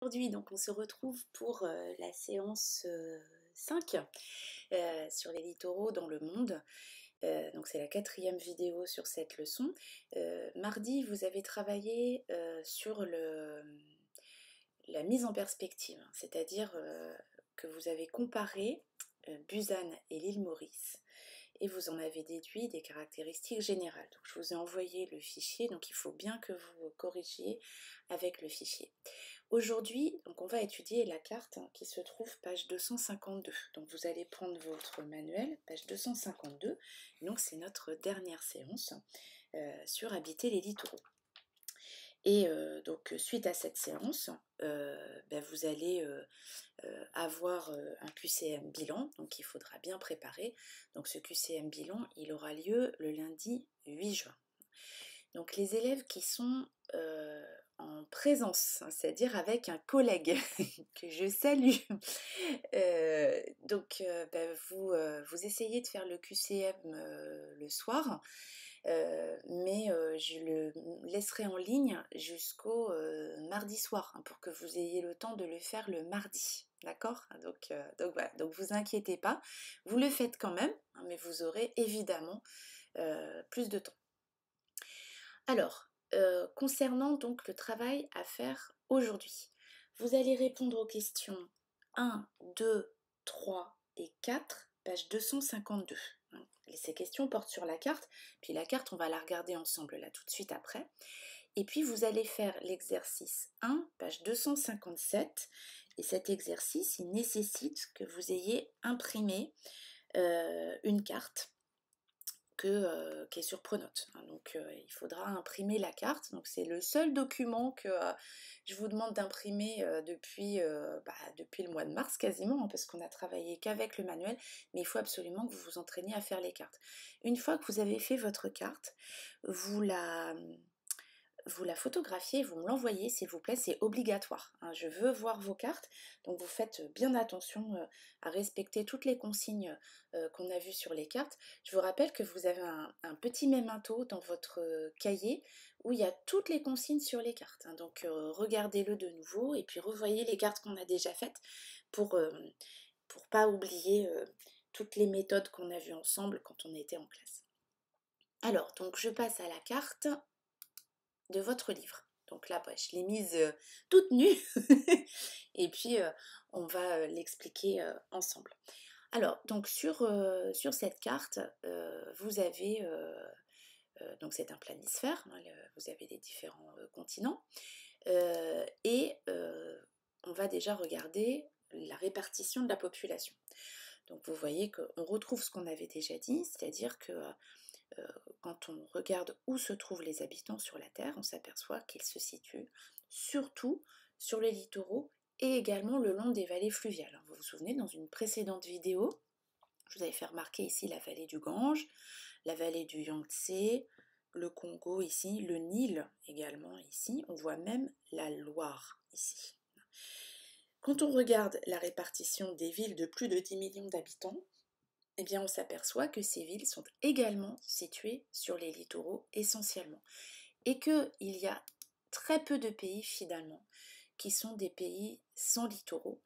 aujourd'hui, donc on se retrouve pour la séance 5 sur les littoraux dans le monde. Donc c'est la quatrième vidéo sur cette leçon. Mardi, vous avez travaillé sur la mise en perspective, c'est-à-dire que vous avez comparé Busan et l'île Maurice et vous en avez déduit des caractéristiques générales. Donc je vous ai envoyé le fichier, donc il faut bien que vous corrigiez avec le fichier. Aujourd'hui, donc on va étudier la carte qui se trouve page 252. Donc vous allez prendre votre manuel, page 252, donc c'est notre dernière séance sur habiter les littoraux. Et donc suite à cette séance, vous allez avoir un QCM bilan, donc il faudra bien préparer. Donc ce QCM bilan, il aura lieu le lundi 8 juin. Donc les élèves qui sont en présence, hein, c'est-à-dire avec un collègue que je salue, vous essayez de faire le QCM le soir, mais je le laisserai en ligne jusqu'au mardi soir, hein, pour que vous ayez le temps de le faire le mardi. D'accord? Donc voilà, donc vous inquiétez pas, vous le faites quand même, hein, mais vous aurez évidemment plus de temps. Alors, concernant donc le travail à faire aujourd'hui, vous allez répondre aux questions 1, 2, 3 et 4, page 252. Ces questions portent sur la carte, puis la carte, on va la regarder ensemble là tout de suite après. Et puis vous allez faire l'exercice 1, page 257, et cet exercice, il nécessite que vous ayez imprimé une carte qui est sur Pronote. Donc il faudra imprimer la carte. Donc c'est le seul document que je vous demande d'imprimer depuis le mois de mars quasiment, hein, parce qu'on a travaillé qu'avec le manuel, mais il faut absolument que vous vous entraîniez à faire les cartes. Une fois que vous avez fait votre carte, vous la photographiez, vous me l'envoyez s'il vous plaît, c'est obligatoire, hein. Je veux voir vos cartes, donc vous faites bien attention à respecter toutes les consignes qu'on a vues sur les cartes. Je vous rappelle que vous avez un petit mémento dans votre cahier où il y a toutes les consignes sur les cartes, hein. Donc regardez-le de nouveau et puis revoyez les cartes qu'on a déjà faites pour pas oublier toutes les méthodes qu'on a vues ensemble quand on était en classe. Alors, donc je passe à la carte de votre livre. Donc là, je l'ai mise toute nue et puis on va l'expliquer ensemble. Alors, donc sur cette carte, vous avez, donc c'est un planisphère, hein, vous avez les différents continents, et on va déjà regarder la répartition de la population. Donc vous voyez qu'on retrouve ce qu'on avait déjà dit, c'est-à-dire que quand on regarde où se trouvent les habitants sur la Terre, on s'aperçoit qu'ils se situent surtout sur les littoraux et également le long des vallées fluviales. Vous vous souvenez, dans une précédente vidéo, je vous avais fait remarquer ici la vallée du Gange, la vallée du Yangtze, le Congo ici, le Nil également ici, on voit même la Loire ici. Quand on regarde la répartition des villes de plus de 10 millions d'habitants, eh bien on s'aperçoit que ces villes sont également situées sur les littoraux essentiellement. Et qu'il y a très peu de pays finalement qui sont des pays sans littoraux,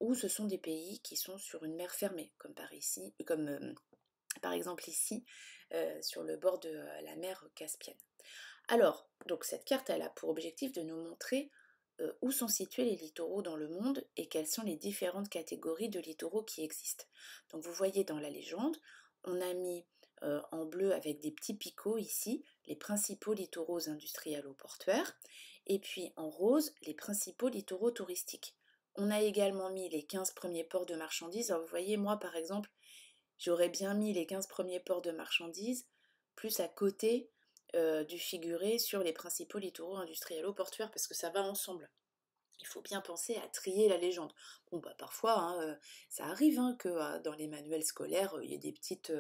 ou ce sont des pays qui sont sur une mer fermée, comme par exemple ici, sur le bord de la mer Caspienne. Alors, donc cette carte, elle a pour objectif de nous montrer où sont situés les littoraux dans le monde et quelles sont les différentes catégories de littoraux qui existent. Donc vous voyez dans la légende, on a mis en bleu avec des petits picots ici les principaux littoraux industriels-portuaires et puis en rose les principaux littoraux touristiques. On a également mis les 15 premiers ports de marchandises. Alors vous voyez, moi par exemple, j'aurais bien mis les 15 premiers ports de marchandises plus à côté du figuré sur les principaux littoraux industriels-portuaires parce que ça va ensemble. Il faut bien penser à trier la légende. Bon, parfois, hein, ça arrive, hein, que dans les manuels scolaires, il y ait des petites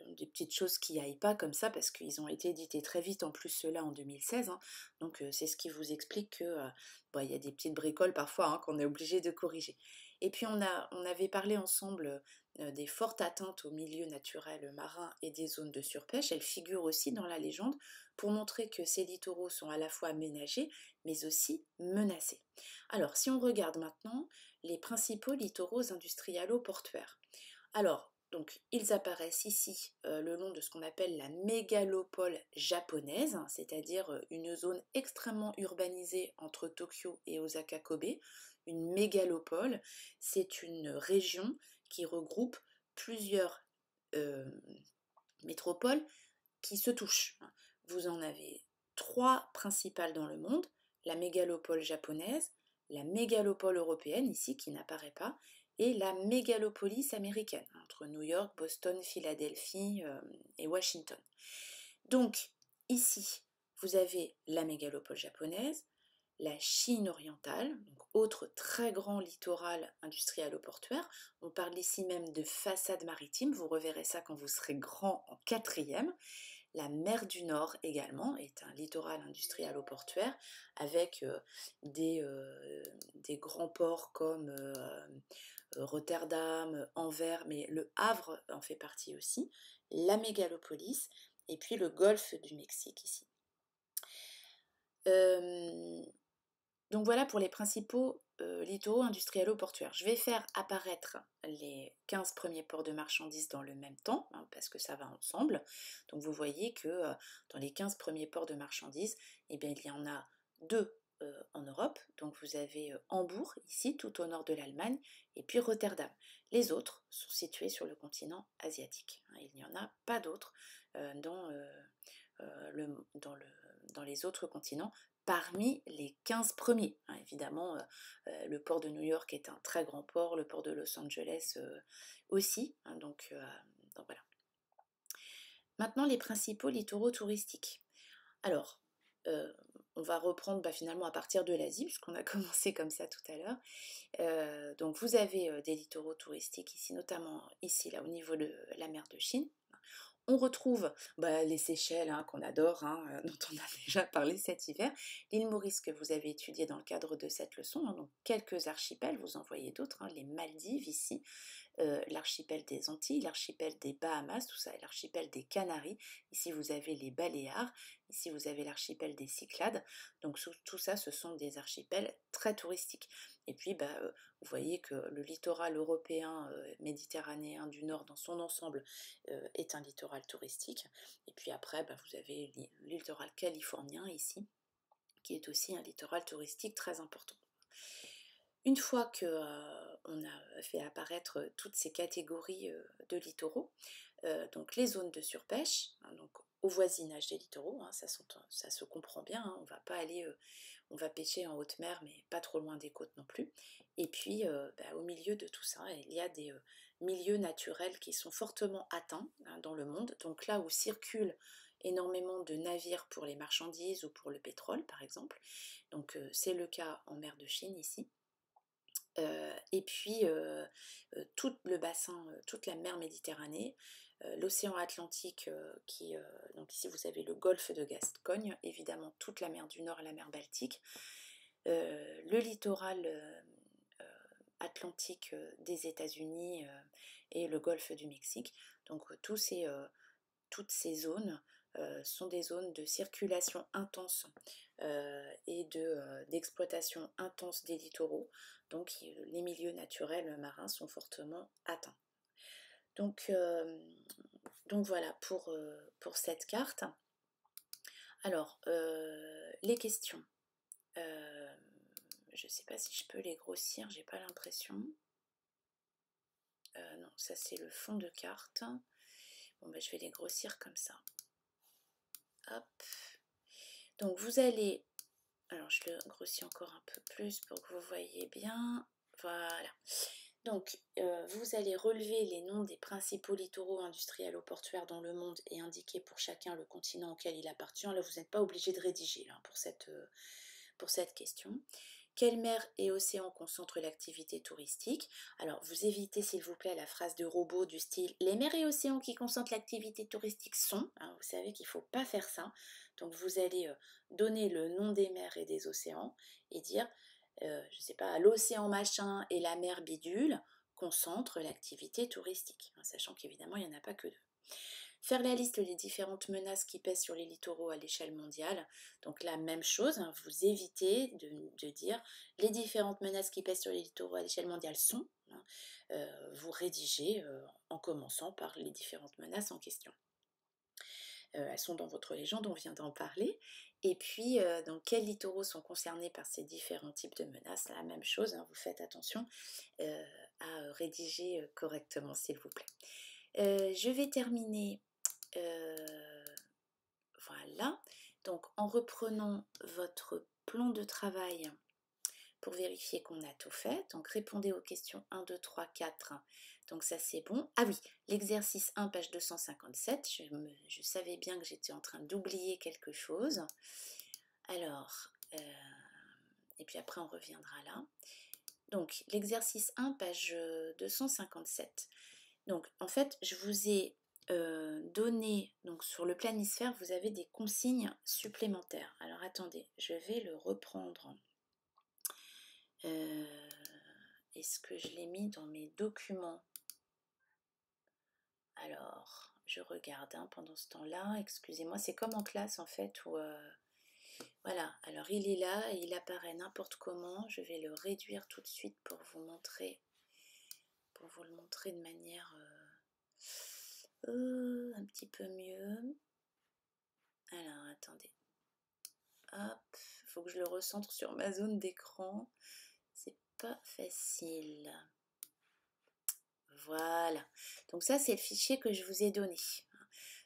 des petites choses qui aillent pas comme ça, parce qu'ils ont été édités très vite, en plus ceux-là en 2016, hein. Donc c'est ce qui vous explique que, bah, il y a des petites bricoles parfois, hein, qu'on est obligé de corriger. Et puis on avait parlé ensemble, des fortes atteintes aux milieux naturels marins et des zones de surpêche. Elles figurent aussi dans la légende pour montrer que ces littoraux sont à la fois aménagés, mais aussi menacés. Alors si on regarde maintenant les principaux littoraux industrialo-portuaires. Alors, donc, ils apparaissent ici le long de ce qu'on appelle la mégalopole japonaise, hein, c'est-à-dire une zone extrêmement urbanisée entre Tokyo et Osaka Kobe. Une mégalopole, c'est une région qui regroupe plusieurs euh, métropoles qui se touchent. Vous en avez trois principales dans le monde: la mégalopole japonaise, la mégalopole européenne, ici qui n'apparaît pas, et la mégalopolis américaine, entre New York, Boston, Philadelphie et Washington. Donc, ici, vous avez la mégalopole japonaise, la Chine orientale, donc autre très grand littoral industrialo-portuaire. On parle ici même de façade maritime, vous reverrez ça quand vous serez grand en quatrième. La mer du Nord également est un littoral industrialo-portuaire avec des grands ports comme Rotterdam, Anvers, mais le Havre en fait partie aussi, la mégalopolis et puis le golfe du Mexique ici. Donc voilà pour les principaux littoraux industrialo-portuaires. Je vais faire apparaître les 15 premiers ports de marchandises dans le même temps, hein, parce que ça va ensemble. Donc vous voyez que dans les 15 premiers ports de marchandises, eh bien, il y en a deux en Europe. Donc vous avez Hambourg, ici, tout au nord de l'Allemagne, et puis Rotterdam. Les autres sont situés sur le continent asiatique, hein. Il n'y en a pas d'autres dans les autres continents, parmi les 15 premiers. Hein, évidemment, le port de New York est un très grand port, le port de Los Angeles aussi. Hein, donc voilà. Maintenant, les principaux littoraux touristiques. Alors, on va reprendre finalement à partir de l'Asie, puisqu'on a commencé comme ça tout à l'heure. Donc vous avez des littoraux touristiques ici, notamment ici, là, au niveau de la mer de Chine. On retrouve les Seychelles, hein, qu'on adore, hein, dont on a déjà parlé cet hiver, l'île Maurice que vous avez étudiée dans le cadre de cette leçon, hein, donc quelques archipels, vous en voyez d'autres, hein, les Maldives ici, l'archipel des Antilles, l'archipel des Bahamas, tout ça, et l'archipel des Canaries. Ici vous avez les Baléares, ici vous avez l'archipel des Cyclades. Donc tout ça, ce sont des archipels très touristiques. Et puis vous voyez que le littoral européen, méditerranéen du Nord dans son ensemble est un littoral touristique. Et puis après, vous avez le littoral californien ici, qui est aussi un littoral touristique très important. Une fois que on a fait apparaître toutes ces catégories de littoraux, donc les zones de surpêche, hein, donc au voisinage des littoraux, hein, ça se comprend bien, hein, on va pas aller, on va pêcher en haute mer, mais pas trop loin des côtes non plus. Et puis au milieu de tout ça, il y a des milieux naturels qui sont fortement atteints, hein, dans le monde. Donc là où circulent énormément de navires pour les marchandises ou pour le pétrole, par exemple. Donc c'est le cas en mer de Chine ici. Et puis tout le bassin, toute la mer Méditerranée, l'océan Atlantique, donc ici vous avez le golfe de Gascogne, évidemment toute la mer du Nord et la mer Baltique, le littoral atlantique des États-Unis et le golfe du Mexique. Donc toutes ces zones sont des zones de circulation intense et d'exploitation intense des littoraux, donc les milieux naturels marins sont fortement atteints. Donc voilà pour cette carte. Alors, les questions. Je ne sais pas si je peux les grossir, j'ai pas l'impression. Non, ça c'est le fond de carte. Bon, je vais les grossir comme ça. Hop. Donc vous allez, alors je le grossis encore un peu plus pour que vous voyez bien. Voilà. Donc vous allez relever les noms des principaux littoraux industrialo-portuaires dans le monde et indiquer pour chacun le continent auquel il appartient. Là, vous n'êtes pas obligé de rédiger là, pour cette question. Quelle mer et océan concentrent l'activité touristique? Alors, vous évitez s'il vous plaît la phrase de robot du style «Les mers et océans qui concentrent l'activité touristique sont», hein, vous savez qu'il ne faut pas faire ça. Donc, vous allez donner le nom des mers et des océans et dire, je ne sais pas, l'océan machin et la mer bidule concentrent l'activité touristique, hein, sachant qu'évidemment, il n'y en a pas que deux. Faire la liste des différentes menaces qui pèsent sur les littoraux à l'échelle mondiale. Donc la même chose, hein, vous évitez de dire les différentes menaces qui pèsent sur les littoraux à l'échelle mondiale sont. Hein, vous rédigez en commençant par les différentes menaces en question. Elles sont dans votre légende, on vient d'en parler. Et puis, donc, quels littoraux sont concernés par ces différents types de menaces? La même chose, hein, vous faites attention à rédiger correctement, s'il vous plaît. Je vais terminer. Voilà, donc en reprenant votre plan de travail pour vérifier qu'on a tout fait, donc répondez aux questions 1, 2, 3, 4, donc ça c'est bon. Ah oui, l'exercice 1, page 257, je savais bien que j'étais en train d'oublier quelque chose. Alors, et puis après on reviendra là. Donc l'exercice 1, page 257. Donc en fait, je vous ai donné, donc sur le planisphère, vous avez des consignes supplémentaires. Alors attendez, je vais le reprendre. Est-ce que je l'ai mis dans mes documents? Alors, je regarde pendant ce temps-là, excusez-moi, c'est comme en classe en fait où... voilà, alors il est là et il apparaît n'importe comment. Je vais le réduire tout de suite pour vous montrer, le montrer de manière un petit peu mieux. Alors, attendez. Hop, il faut que je le recentre sur ma zone d'écran. C'est pas facile. Voilà. Donc ça, c'est le fichier que je vous ai donné.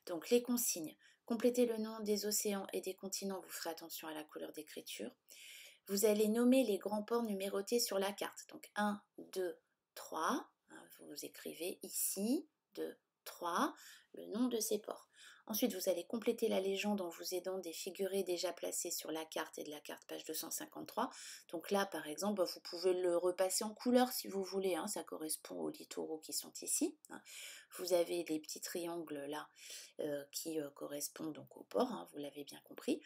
Donc les consignes. Complétez le nom des océans et des continents. Vous ferez attention à la couleur d'écriture. Vous allez nommer les grands ports numérotés sur la carte. Donc 1, 2, 3. Vous écrivez ici, 2, 3, le nom de ces ports. Ensuite, vous allez compléter la légende en vous aidant des figurés déjà placés sur la carte et de la carte page 253. Donc là, par exemple, vous pouvez le repasser en couleur si vous voulez. Hein, ça correspond aux littoraux qui sont ici. Hein. Vous avez les petits triangles là qui correspondent donc aux ports, hein, vous l'avez bien compris.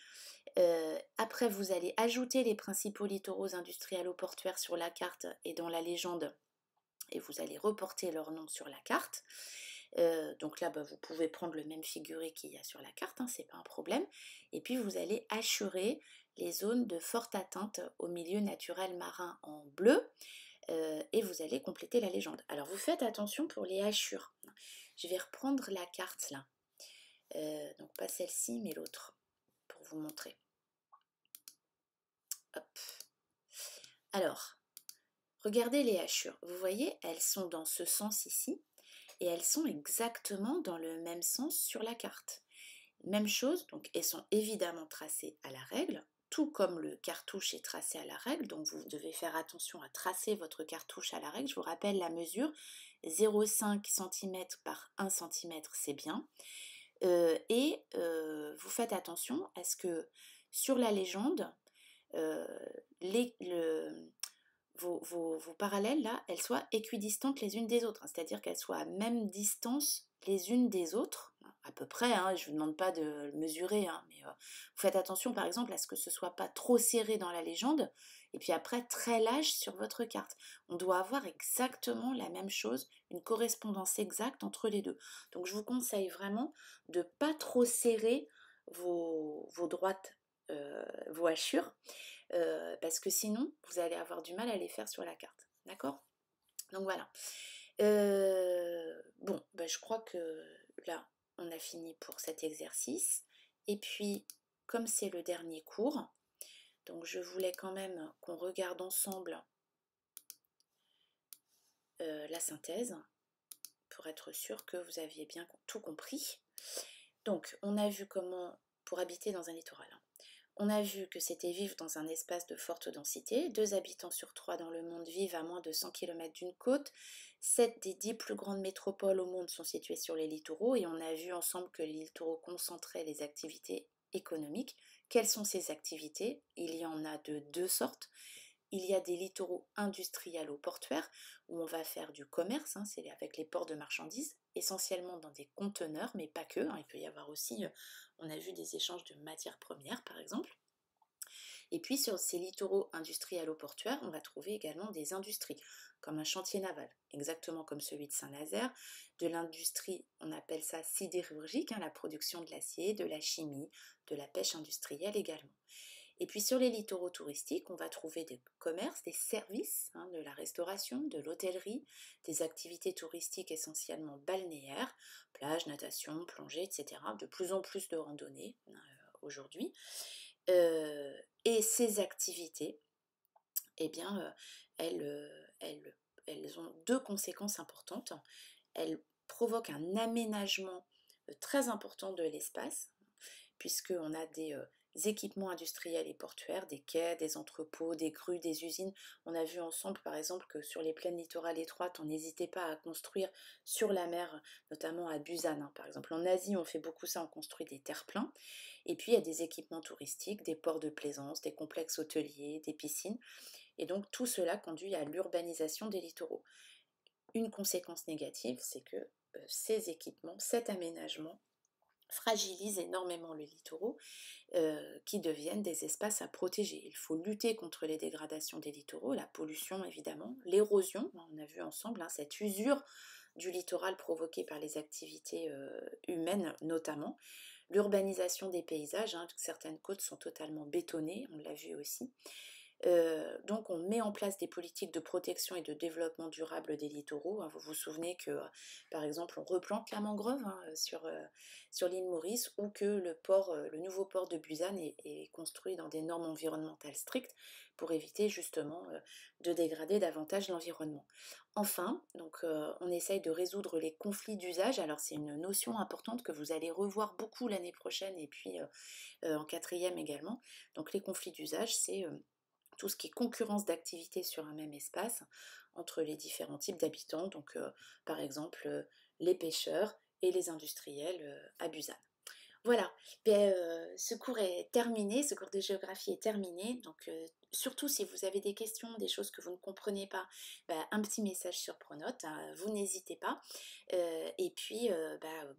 Après, vous allez ajouter les principaux littoraux industriels ou portuaires sur la carte et dans la légende, et vous allez reporter leur nom sur la carte. Donc là, vous pouvez prendre le même figuré qu'il y a sur la carte, hein, c'est pas un problème. Et puis vous allez hachurer les zones de forte atteinte au milieu naturel marin en bleu. Et vous allez compléter la légende. Alors vous faites attention pour les hachures. Je vais reprendre la carte là. Donc pas celle-ci, mais l'autre, pour vous montrer. Hop. Alors, regardez les hachures. Vous voyez, elles sont dans ce sens ici. Et elles sont exactement dans le même sens sur la carte. Même chose, donc elles sont évidemment tracées à la règle, tout comme le cartouche est tracé à la règle, donc vous devez faire attention à tracer votre cartouche à la règle. Je vous rappelle la mesure, 0,5 cm par 1 cm, c'est bien. Vous faites attention à ce que sur la légende, vos parallèles là, elles soient équidistantes les unes des autres, hein, c'est-à-dire qu'elles soient à même distance les unes des autres, à peu près, hein, je ne vous demande pas de le mesurer, hein, mais vous faites attention par exemple à ce que ce ne soit pas trop serré dans la légende, et puis après très lâche sur votre carte. On doit avoir exactement la même chose, une correspondance exacte entre les deux. Donc je vous conseille vraiment de ne pas trop serrer vos droites, vos hachures, parce que sinon, vous allez avoir du mal à les faire sur la carte. D'accord? Donc voilà. Bon, je crois que là, on a fini pour cet exercice. Et puis, comme c'est le dernier cours, donc je voulais quand même qu'on regarde ensemble la synthèse pour être sûr que vous aviez bien tout compris. Donc, on a vu comment, pour habiter dans un littoral, hein, on a vu que c'était vivre dans un espace de forte densité. 2 habitants sur 3 dans le monde vivent à moins de 100 km d'une côte. 7 des 10 plus grandes métropoles au monde sont situées sur les littoraux. Et on a vu ensemble que les littoraux concentraient les activités économiques. Quelles sont ces activités? Il y en a de 2 sortes. Il y a des littoraux industrialo-portuaires où on va faire du commerce, hein, c'est avec les ports de marchandises, essentiellement dans des conteneurs, mais pas que, hein, il peut y avoir aussi, on a vu des échanges de matières premières par exemple. Et puis sur ces littoraux industrialo-portuaires, on va trouver également des industries, comme un chantier naval, exactement comme celui de Saint-Nazaire, de l'industrie, on appelle ça sidérurgique, hein, la production de l'acier, de la chimie, de la pêche industrielle également. Et puis sur les littoraux touristiques, on va trouver des commerces, des services, hein, de la restauration, de l'hôtellerie, des activités touristiques essentiellement balnéaires, plage, natation, plongée, etc. De plus en plus de randonnées aujourd'hui. Et ces activités, eh bien, elles ont deux conséquences importantes. Elles provoquent un aménagement très important de l'espace, puisqu'on a des équipements industriels et portuaires, des quais, des entrepôts, des grues, des usines. On a vu ensemble, par exemple, que sur les plaines littorales étroites, on n'hésitait pas à construire sur la mer, notamment à Busan, hein, par exemple. En Asie, on fait beaucoup ça, on construit des terre-pleins. Et puis, il y a des équipements touristiques, des ports de plaisance, des complexes hôteliers, des piscines. Et donc, tout cela conduit à l'urbanisation des littoraux. Une conséquence négative, c'est que ces équipements, cet aménagement, fragilise énormément les littoraux qui deviennent des espaces à protéger. Il faut lutter contre les dégradations des littoraux, la pollution évidemment, l'érosion, on a vu ensemble, hein, cette usure du littoral provoquée par les activités humaines notamment, l'urbanisation des paysages, hein, certaines côtes sont totalement bétonnées, on l'a vu aussi. Donc on met en place des politiques de protection et de développement durable des littoraux, hein. Vous vous souvenez que, par exemple, on replante la mangrove, hein, sur l'île Maurice, ou que le nouveau port de Busan est construit dans des normes environnementales strictes pour éviter justement de dégrader davantage l'environnement. Enfin, donc, on essaye de résoudre les conflits d'usage. Alors c'est une notion importante que vous allez revoir beaucoup l'année prochaine et puis en quatrième également. Donc les conflits d'usage, c'est tout ce qui est concurrence d'activités sur un même espace entre les différents types d'habitants, donc par exemple les pêcheurs et les industriels à Busan. Voilà, ce cours est terminé, ce cours de géographie est terminé, donc surtout si vous avez des questions, des choses que vous ne comprenez pas, un petit message sur Pronote, hein, vous n'hésitez pas. Et puis,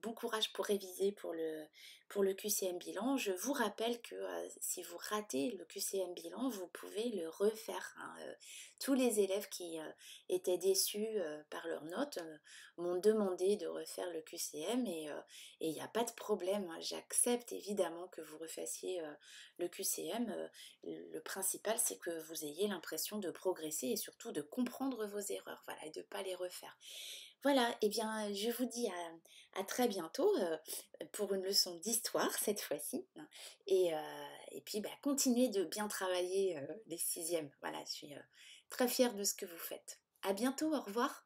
bon courage pour réviser pour le QCM bilan. Je vous rappelle que si vous ratez le QCM bilan, vous pouvez le refaire, hein. Tous les élèves qui étaient déçus par leurs notes m'ont demandé de refaire le QCM et il n'y a pas de problème, hein. J'accepte évidemment que vous refassiez le QCM. Le principal, c'est que vous ayez l'impression de progresser et surtout de comprendre vos erreurs, voilà, et de ne pas les refaire. Voilà, et bien, je vous dis à très bientôt pour une leçon d'histoire cette fois-ci, hein. Et puis, continuez de bien travailler les sixièmes. Voilà, je suis très fière de ce que vous faites. À bientôt, au revoir.